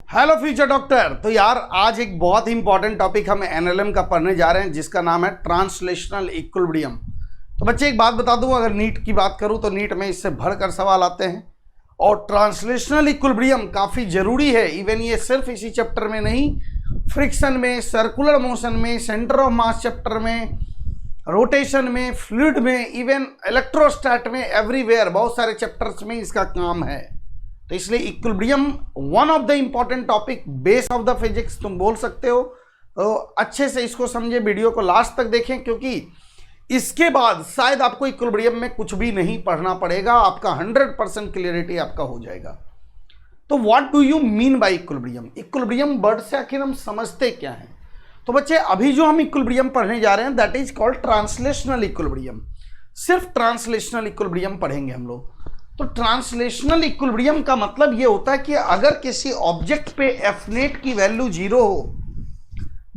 Hello future doctor. तो यार आज एक बहुत ही इंपॉर्टेंट टॉपिक हम एनएलएम का पढ़ने जा रहे हैं जिसका नाम है ट्रांसलेशनल इक्विलिब्रियम। तो बच्चे एक बात बता दूं, अगर नीट की बात करूं तो नीट में इससे बढ़कर सवाल आते हैं और ट्रांसलेशनल इक्विलिब्रियम काफ़ी ज़रूरी है। इवन ये सिर्फ इसी चैप्टर में नहीं, फ्रिक्शन में, सर्कुलर मोशन में, सेंटर ऑफ मास चैप्टर में, रोटेशन में, फ्लूइड में, इवन इलेक्ट्रोस्टैट में, एवरीवेयर बहुत सारे चैप्टर्स में इसका काम है। तो इसलिए equilibrium one of the important topic, base of the physics तुम बोल सकते हो। तो अच्छे से इसको समझे, वीडियो को लास्ट तक देखें क्योंकि इसके बाद शायद आपको इक्विलिब्रियम में कुछ भी नहीं पढ़ना पड़ेगा, आपका 100% क्लियरिटी आपका हो जाएगा। तो what do you mean by equilibrium? Equilibrium word से आखिर हम समझते क्या हैं? तो बच्चे अभी जो हम इक्विलिब्रियम पढ़ने जा रहे हैं that is called translational equilibrium. सिर्फ ट्रांसलेशनल इक्विलिब्रियम पढ़ेंगे हम लोग। तो ट्रांसलेशनल इक्विलिब्रियम का मतलब ये होता है कि अगर किसी ऑब्जेक्ट पे एफ नेट की वैल्यू 0 हो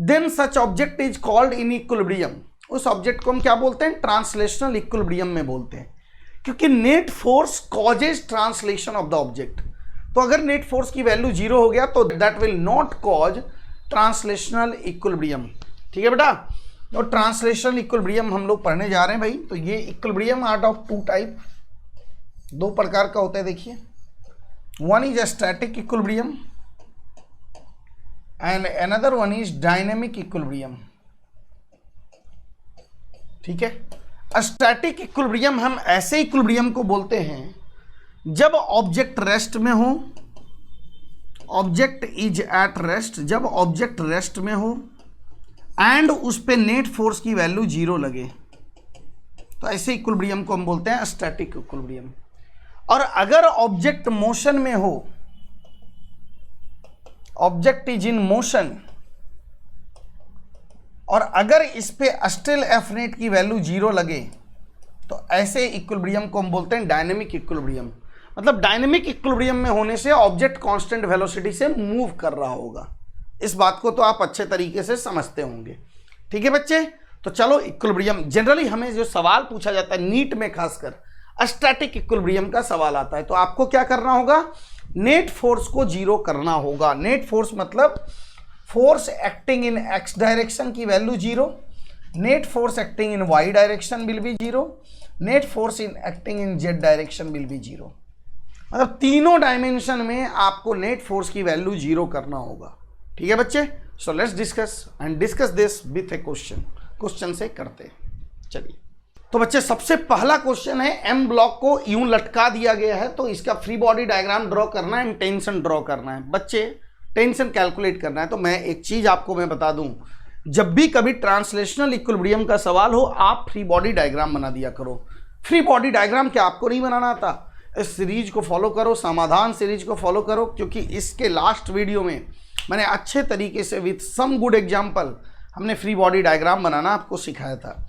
then such object is called in equilibrium. उस ऑब्जेक्ट को हम क्या बोलते हैं? ट्रांसलेशनल इक्विलिब्रियम में बोलते हैं, क्योंकि net force causes translation of the object. तो अगर नेट फोर्स की वैल्यू 0 हो गया तो that will not cause translational equilibrium. ठीक है बेटा। तो ट्रांसलेशनल इक्विलिब्रियम हम लोग पढ़ने जा रहे हैं भाई। तो ये equilibrium out of two type, दो प्रकार का होता है। देखिए, one is static equilibrium and another one is dynamic equilibrium. ठीक है। स्टैटिक इक्विलिब्रियम हम ऐसे इक्विलिब्रियम को बोलते हैं जब ऑब्जेक्ट रेस्ट में हो, ऑब्जेक्ट इज एट रेस्ट, जब ऑब्जेक्ट रेस्ट में हो एंड उस पे नेट फोर्स की वैल्यू 0 लगे, तो ऐसे इक्विलिब्रियम को हम बोलते हैं स्टैटिक इक्विलिब्रियम। और अगर ऑब्जेक्ट मोशन में हो, ऑब्जेक्ट इज इन मोशन, और अगर इस पे स्टिल एफ नेट की वैल्यू 0 लगे, तो ऐसे इक्विलिब्रियम को हम बोलते हैं डायनेमिक इक्विलिब्रियम। मतलब डायनेमिक इक्विलिब्रियम में होने से ऑब्जेक्ट कांस्टेंट वेलोसिटी से मूव कर रहा होगा। इस बात को तो आप अच्छे तरीके से समझते होंगे। ठीक है बच्चे। तो चलो, इक्विलिब्रियम जनरली हमें जो सवाल पूछा जाता है नीट में, खासकर स्टैटिक इक्विलिब्रियम का सवाल आता है, तो आपको क्या करना होगा? नेट फोर्स को 0 करना होगा। नेट फोर्स मतलब force acting in X direction की value 0, net force acting in Y direction will be 0, net force in acting in Z direction will be 0। मतलब तीनों डायमेंशन में आपको नेट फोर्स की वैल्यू 0 करना होगा। ठीक है बच्चे। So let's discuss and discuss this with A question. Question से करते हैं। चलिए, तो बच्चे सबसे पहला क्वेश्चन है, एम ब्लॉक को यूं लटका दिया गया है, तो इसका फ्री बॉडी डायग्राम ड्रॉ करना है, टेंशन ड्रॉ करना है। बच्चे टेंशन कैलकुलेट करना है। तो मैं एक चीज आपको मैं बता दूं, जब भी कभी ट्रांसलेशनल इक्विलिब्रियम का सवाल हो, आप फ्री बॉडी डायग्राम बना दिया करो। फ्री बॉडी डायग्राम क्या आपको नहीं बनाना आता? इस सीरीज को फॉलो करो, समाधान सीरीज को फॉलो करो, क्योंकि इसके लास्ट वीडियो में मैंने अच्छे तरीके से विथ सम गुड एग्जाम्पल हमने फ्री बॉडी डायग्राम बनाना आपको सिखाया था।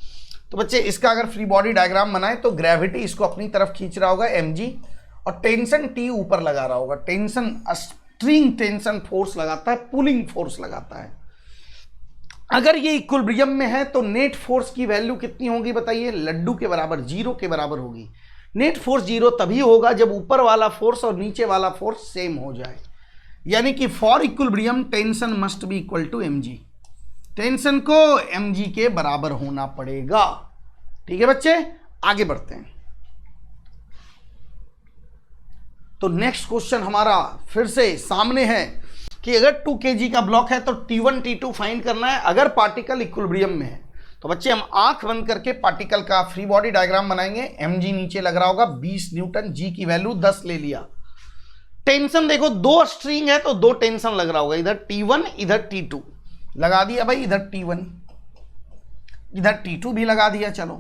तो बच्चे इसका अगर फ्री बॉडी डायग्राम बनाए तो ग्रेविटी इसको अपनी तरफ खींच रहा होगा mg, और टेंशन T ऊपर लगा रहा होगा। टेंशन स्ट्रिंग टेंशन फोर्स लगाता है, पुलिंग फोर्स लगाता है। अगर ये इक्विलिब्रियम में है तो नेट फोर्स की वैल्यू कितनी होगी बताइए? लड्डू के बराबर, 0 के बराबर होगी। नेट फोर्स 0 तभी होगा जब ऊपर वाला फोर्स और नीचे वाला फोर्स सेम हो जाए। यानी कि for equilibrium tension must be equal to mg। Tension को mg के बराबर होना पड़ेगा। ठीक है बच्चे, आगे बढ़ते हैं। तो नेक्स्ट क्वेश्चन हमारा फिर से सामने है कि अगर 2 kg का ब्लॉक है तो T1 T2 फाइंड करना है अगर पार्टिकल इक्विलिब्रियम में है। तो बच्चे हम आंख बंद करके पार्टिकल का फ्री बॉडी डायग्राम बनाएंगे। mg नीचे लग रहा होगा 20 न्यूटन, g की वैल्यू 10 ले लिया। टेंशन देखो, 2 स्ट्रिंग है तो 2 टेंशन लग रहा होगा, इधर T1 इधर T2 लगा दिया भाई, इधर T1 इधर T2 भी लगा दिया। चलो,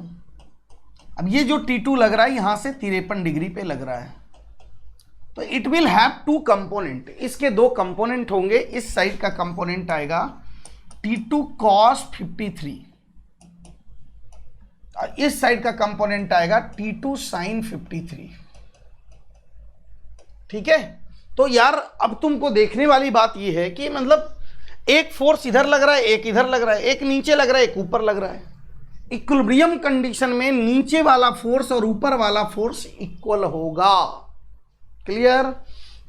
अब ये जो T2 लग रहा है यहां से 53 डिग्री पे लग रहा है, तो इट विल हैव 2 कंपोनेंट। इसके 2 कंपोनेंट होंगे। इस साइड का कंपोनेंट आएगा T2 cos 53 और इस साइड का कंपोनेंट आएगा T2 sin 53। ठीक है। तो यार अब तुमको देखने वाली बात यह है कि मतलब एक फोर्स इधर लग रहा है, एक इधर लग रहा है, एक नीचे लग रहा है, एक ऊपर लग रहा है। इक्विलिब्रियम कंडीशन में नीचे वाला फोर्स और ऊपर वाला फोर्स इक्वल होगा। क्लियर?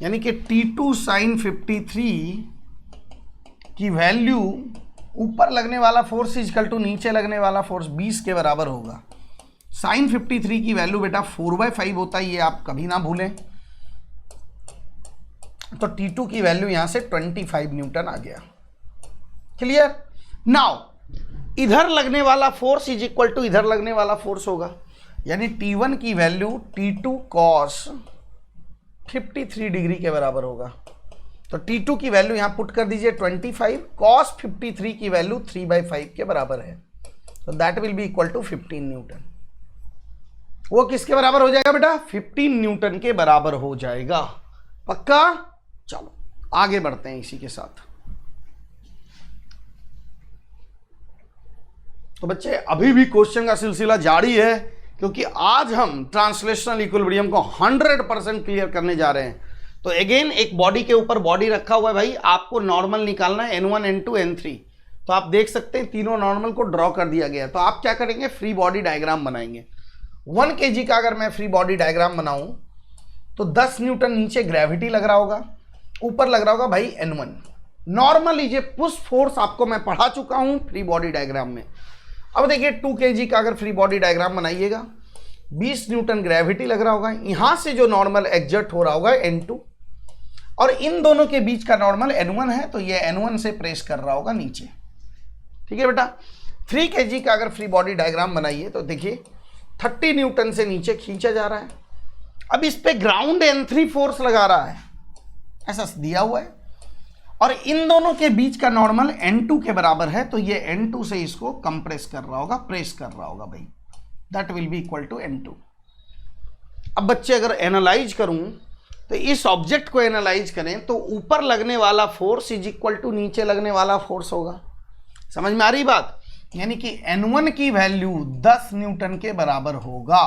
यानी कि T2 sin 53 की वैल्यू ऊपर लगने वाला फोर्स इक्वल टू नीचे लगने वाला फोर्स 20 के बराबर होगा। sin 53 की वैल्यू बेटा 4/5 होता है, ये आप कभी ना भूलें। तो T2 की वैल्यू यहां से 25 न्यूटन आ गया। क्लियर? नाउ इधर लगने वाला फोर्स इज इक्वल टू इधर लगने वाला फोर्स होगा, यानी T1 की वैल्यू T2 cos 53 डिग्री के बराबर होगा। तो T2 की वैल्यू यहां पुट कर दीजिए 25, cos 53 की वैल्यू 3/5 के बराबर है, तो that will be equal to 15 newton. वो किसके बराबर हो जाएगा बेटा? 15 न्यूटन के बराबर हो जाएगा। पक्का? चलो आगे बढ़ते हैं इसी के साथ। तो बच्चे अभी भी क्वेश्चन का सिलसिला जारी है, क्योंकि आज हम ट्रांसलेशनल इक्विलिब्रियम को 100% क्लियर करने जा रहे हैं। तो अगेन एक बॉडी के ऊपर बॉडी रखा हुआ है भाई, आपको नॉर्मल निकालना है N1 N2 N3। तो आप देख सकते हैं तीनों नॉर्मल को ड्रॉ कर दिया गया। तो आप क्या करेंगे? फ्री बॉडी डायग्राम बनाएंगे। 1 kg का अगर मैं फ्री बॉडी डायग्राम बनाऊं तो 10 न्यूटन नीचे ग्रेविटी लग रहा होगा, ऊपर लग रहा होगा भाई N1। नॉर्मल लीजिए, पुश फोर्स आपको मैं पढ़ा चुका हूं फ्री बॉडी डायग्राम में। अब देखिए 2 kg का अगर फ्री बॉडी डायग्राम बनाइएगा, 20 न्यूटन ग्रेविटी लग रहा होगा, यहां से जो नॉर्मल एग्जर्ट हो रहा होगा N2, और इन दोनों के बीच का नॉर्मल N1 है, तो ये N1 से प्रेस कर रहा होगा नीचे। ठीक है बेटा? 3 kg का अगर फ्री बॉडी डायग्राम बनाइए तो देखिए 30 न्यूटन से नीचे खींचा जा रहा है। अब इस पे ग्राउंड N3 फोर्स लगा रहा है, ऐसा दिया हुआ है, और इन दोनों के बीच का नॉर्मल N2 के बराबर है, तो ये N2 से इसको कंप्रेस कर रहा होगा, प्रेस कर रहा होगा भाई, that will be equal to N2। अब बच्चे अगर एनालाइज करूं तो इस ऑब्जेक्ट को एनालाइज करें तो ऊपर लगने वाला फोर्स इज इक्वल टू नीचे लगने वाला फोर्स होगा। समझ में आ रही बात? यानी कि N1 की वैल्यू 10 न्यूटन के बराबर होगा।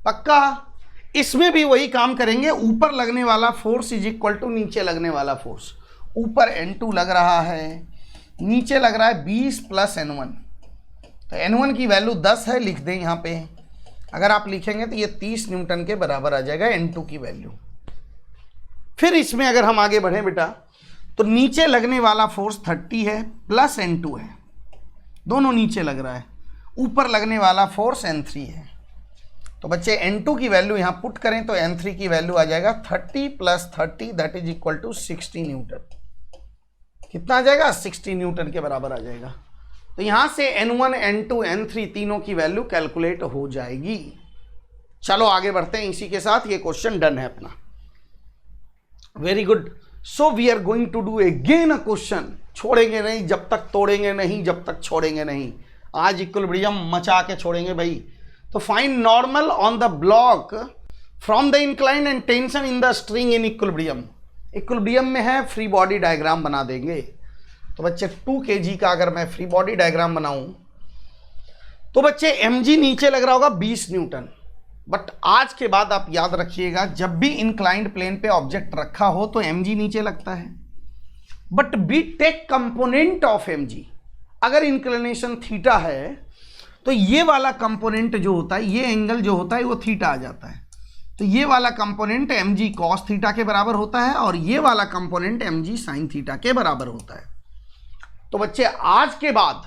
पक्का? इसमें भी वही काम करेंगे, ऊपर लगने वाला फोर्स इज इक्वल टू नीचे लगने वाला फोर्स। ऊपर N2 लग रहा है, नीचे लग रहा है 20 प्लस N1, तो N1 की वैल्यू 10 है, लिख दें यहाँ पे। अगर आप लिखेंगे तो ये 30 न्यूटन के बराबर आ जाएगा N2 की वैल्यू। फिर इसमें अगर हम आगे बढ़े बेटा, तो नीचे लगने वाला फोर्स 30 है प्लस N2 है, दोनों नीचे लग रहा है, ऊपर लगने वाला फोर्स N3 है। तो बच्चे N2 की वैल्यू यहां पुट करें तो N3 की वैल्यू आ जाएगा 30 plus 30 that is equal to 60 newton. कितना आ जाएगा? 60 न्यूटन के बराबर आ जाएगा। तो यहां से N1 N2 N3 तीनों की वैल्यू कैलकुलेट हो जाएगी। चलो आगे बढ़ते हैं इसी के साथ, ये क्वेश्चन डन है अपना। Very good. So we are going to do again a question. छोड़ेंगे नहीं जब तक तोड़ेंगे नहीं, जब तक छोड़ेंगे नहीं। आज इक्विलिब्रियम मचा के छोड़ेंगे भाई। तो find normal on the block from the incline and tension in the string in equilibrium. Equilibrium में है, फ्री बॉडी डायग्राम बना देंगे। तो बच्चे 2 kg का अगर मैं फ्री बॉडी डायग्राम बनाऊं तो बच्चे mg नीचे लग रहा होगा 20 न्यूटन। बट आज के बाद आप याद रखिएगा, जब भी इंक्लाइंड प्लेन पे ऑब्जेक्ट रखा हो तो mg नीचे लगता है, but be take component of mg। अगर इंक्लिनेशन थीटा है तो ये वाला कंपोनेंट जो होता है, ये एंगल जो होता है वो थीटा आ जाता है। तो ये वाला कंपोनेंट mg cos थीटा के बराबर होता है, और ये वाला कंपोनेंट mg sin थीटा के बराबर होता है। तो बच्चे आज के बाद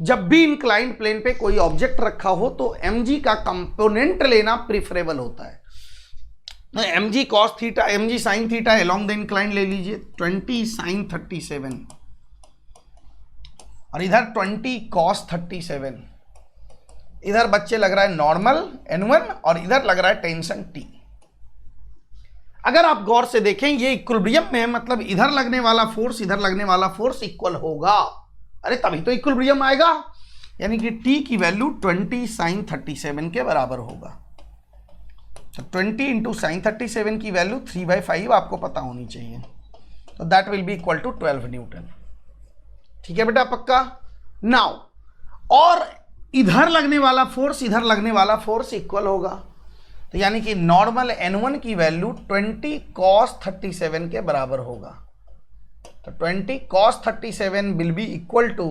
जब भी इंक्लाइंड प्लेन पे कोई ऑब्जेक्ट रखा हो तो mg का कंपोनेंट लेना प्रिफरेबल होता है। mg cos theta, mg sin theta along the inclined ले लीजिए 20 sin 37, और इधर 20 cos 37। इधर बच्चे लग रहा है नॉर्मल N1 और इधर लग रहा है टेंशन T। अगर आप गौर से देखें ये इक्विलिब्रियम में है, मतलब इधर लगने वाला फोर्स इधर लगने वाला फोर्स इक्वल होगा। अरे तभी तो इक्विलिब्रियम आएगा। यानी कि T की वैल्यू 20 sin 37 के बराबर होगा। तो 20 इंटू साइन 37 की वैल्यू 3/5 आपको पता होनी चाहिए। तो that will be equal to 12 newton. ठीक है बेटा? पक्का? नाउ और इधर लगने वाला फोर्स इधर लगने वाला फोर्स इक्वल होगा। तो यानी कि नॉर्मल N1 की वैल्यू 20 cos 37 के बराबर होगा। तो 20 cos 37 will be equal to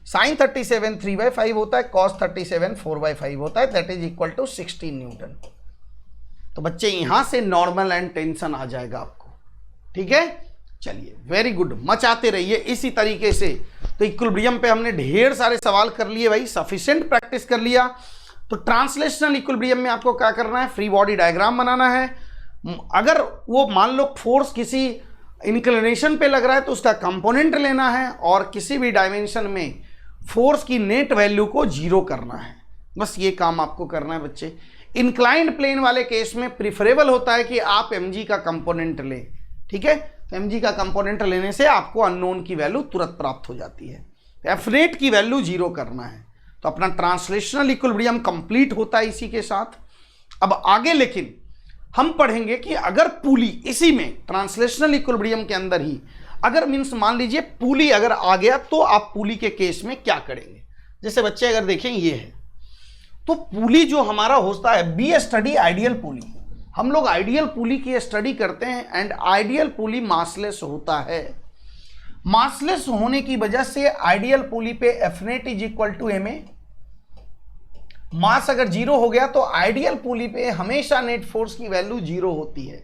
sin 37 3/5 होता है, cos 37 4/5 होता है, that is equal to 16 newton. तो बच्चे यहां से नॉर्मल एंड टेंशन आ जाएगा आपको। ठीक है, चलिए वेरी गुड, मचाते रहिए इसी तरीके से। तो इक्विलिब्रियम पे हमने ढेर सारे सवाल कर लिए भाई, सफिशिएंट प्रैक्टिस कर लिया। तो ट्रांसलेशनल इक्विलिब्रियम में आपको क्या करना है, फ्री बॉडी डायग्राम बनाना है। अगर वो मान लो फोर्स किसी इंक्लिनेशन पे लग रहा है तो उसका कंपोनेंट लेना है, और किसी भी डायमेंशन में फोर्स की नेट वैल्यू को 0 करना है। बस ये काम आपको करना है बच्चे। इंक्लाइंड प्लेन वाले केस में प्रिफरेबल होता है कि आप mg का कंपोनेंट ले। ठीक है, तो mg का कंपोनेंट लेने से आपको अननोन की वैल्यू तुरंत प्राप्त हो जाती है। एफ नेट की वैल्यू 0 करना है, तो अपना ट्रांसलेशनल इक्विलिब्रियम कंप्लीट होता है इसी के साथ। अब आगे लेकिन हम पढ़ेंगे कि अगर पुली इसी में ट्रांसलेशनल इक्विलिब्रियम के अंदर ही अगर मीन्स मान लीजिए पुली अगर आ गया तो आप पुली के केस में क्या करेंगे। जैसे बच्चे अगर देखें ये है, तो पुली जो हमारा होता है, बी स्टडी आइडियल पुली। हम लोग आइडियल पुली की स्टडी करते हैं एंड आइडियल पुली मासलेस होता है। मासलेस होने की वजह से आइडियल पुली पे F net is equal to M A. Mass अगर 0 हो गया तो आइडियल पुली पे हमेशा नेट फोर्स की वैल्यू 0 होती है।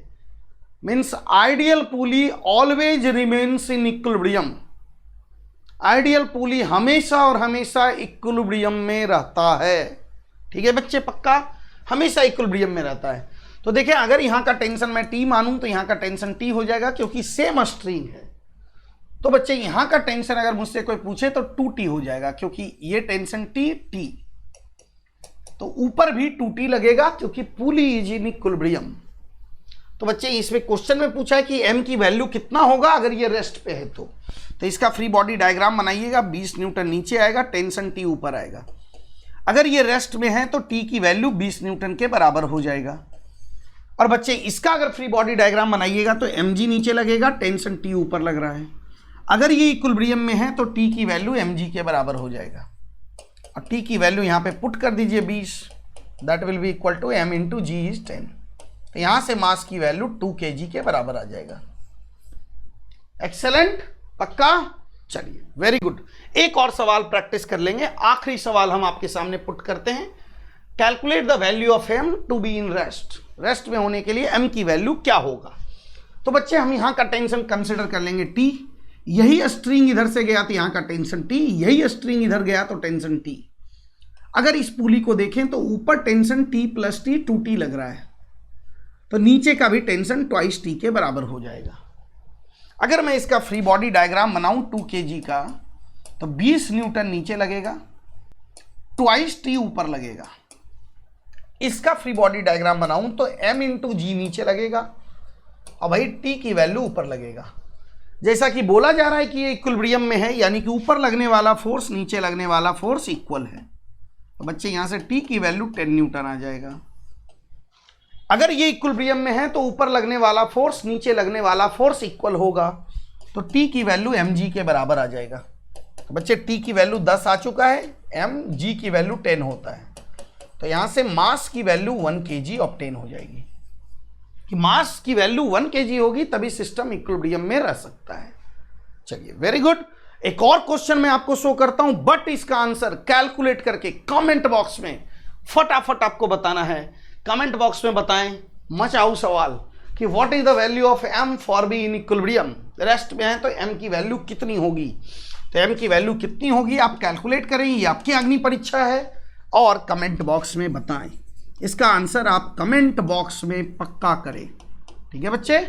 Means ideal pulley always remains in equilibrium. Ideal pulley हमेशा और हमेशा इक्विलिब्रियम में रहता है। ठीक है बच्चे, पक्का हमेशा इक्विलिब्रियम में रहता है। तो देखिए अगर यहां का टेंशन मैं टी मानूं तो यहां का टेंशन टी हो जाएगा क्योंकि सेम स्ट्रिंग है। तो बच्चे यहां का टेंशन अगर मुझसे कोई पूछे तो 2t हो जाएगा क्योंकि ये टेंशन टी, तो ऊपर भी 2t लगेगा क्योंकि पुली इज इन इक्विलिब्रियम। तो बच्चे इसमें क्वेश्चन में पूछा है कि m की वैल्यू कितना होगा अगर ये रेस्ट पे है तो इसका फ्री बॉडी डायग्राम बनाइएगा। 20 न्यूटन नीचे आएगा, टेंशन t ऊपर आएगा। अगर ये रेस्ट में है तो t की वैल्यू 20 न्यूटन के बराबर हो जाएगा। और बच्चे इसका अगर फ्री बॉडी डायग्राम बनाइएगा तो mg नीचे लगेगा, टेंशन t ऊपर लग रहा है। अगर ये इक्विलिब्रियम में है तो t की वैल्यू mg के बराबर हो जाएगा। और t की वैल्यू यहाँ पे पुट कर दीजिए 20, that will be equal to m into g is 10। तो यहाँ से मास की वैल्यू 2 kg के बराबर आ जाएगा। एक्सेलेंट, पक्का। चलिए वेरी गुड, एक और सवाल प्रैक्टिस कर लेंगे। आखिरी सवाल हम आपके सामने पुट करते हैं। Calculate the value of m to be in rest. Rest में होने के लिए m की वैल्यू क्या होगा। तो बच्चे हम यहाँ का टेंशन कंसिडर कर लेंगे t। यही स्ट्रिंग इधर से गया तो यहाँ का टेंशन t, यही स्ट्रिंग इधर गया तो टेंशन t। अगर इस पुली को देखें तो ऊपर tension t plus t 2t लग रहा है, तो नीचे का भी टेंशन ट्वाइस t के बराबर हो जाएगा। अगर मैं इसका फ्री बॉडी डायग्राम बनाऊं 2 kg का, तो 20 न्यूटन नीचे लगेगा, ट्वाइस t ऊपर लगेगा। इसका फ्री बॉडी डायग्राम बनाऊं तो m इंटू जी नीचे लगेगा और भाई t की वैल्यू ऊपर लगेगा। जैसा कि बोला जा रहा है कि ये इक्विलिब्रियम में है, यानी कि ऊपर लगने वाला फोर्स नीचे लगने वाला फोर्स इक्वल है। तो बच्चे यहां से t की वैल्यू 10 न्यूटन आ जाएगा। अगर ये इक्विलिब्रियम में है तो ऊपर लगने वाला फोर्स नीचे लगने वाला फोर्स इक्वल होगा, तो t की वैल्यू mg के बराबर आ जाएगा। तो बच्चे t की वैल्यू 10 आ चुका है, mg की वैल्यू 10 होता है। तो यहां से मास की वैल्यू 1 kg ऑब्टेन हो जाएगी। कि मास की वैल्यू 1 kg होगी तभी सिस्टम इक्विलिब्रियम में रह सकता है। चलिए वेरी गुड, एक और क्वेश्चन मैं आपको शो करता हूं, बट इसका आंसर कैलकुलेट करके कमेंट बॉक्स में फटाफट आपको बताना है। कमेंट बॉक्स में बताएं, मचाओ सवाल कि what is the value of m for be in equilibrium. Rest में है तो m की वैल्यू कितनी होगी। तो m की वैल्यू कितनी होगी आप कैलकुलेट करें, ये आपकी अग्नि परीक्षा है, और कमेंट बॉक्स में बताएं। इसका आंसर आप कमेंट बॉक्स में पक्का करें। ठीक है बच्चे,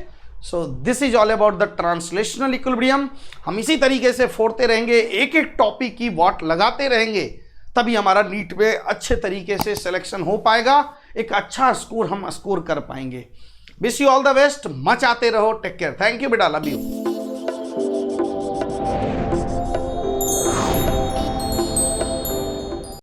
so this is all about the translational equilibrium. हम इसी तरीके से फोड़ते रहेंगे, एक एक टॉपिक की वॉट लगाते रहेंगे, तभी हमारा नीट में अच्छे तरीके से सिलेक्शन हो पाएगा, एक अच्छा स्कोर हम स्कोर कर पाएंगे। Wish you all the best, मचाते रहो, टेक केयर, थैंक यू बेटा, लव यू।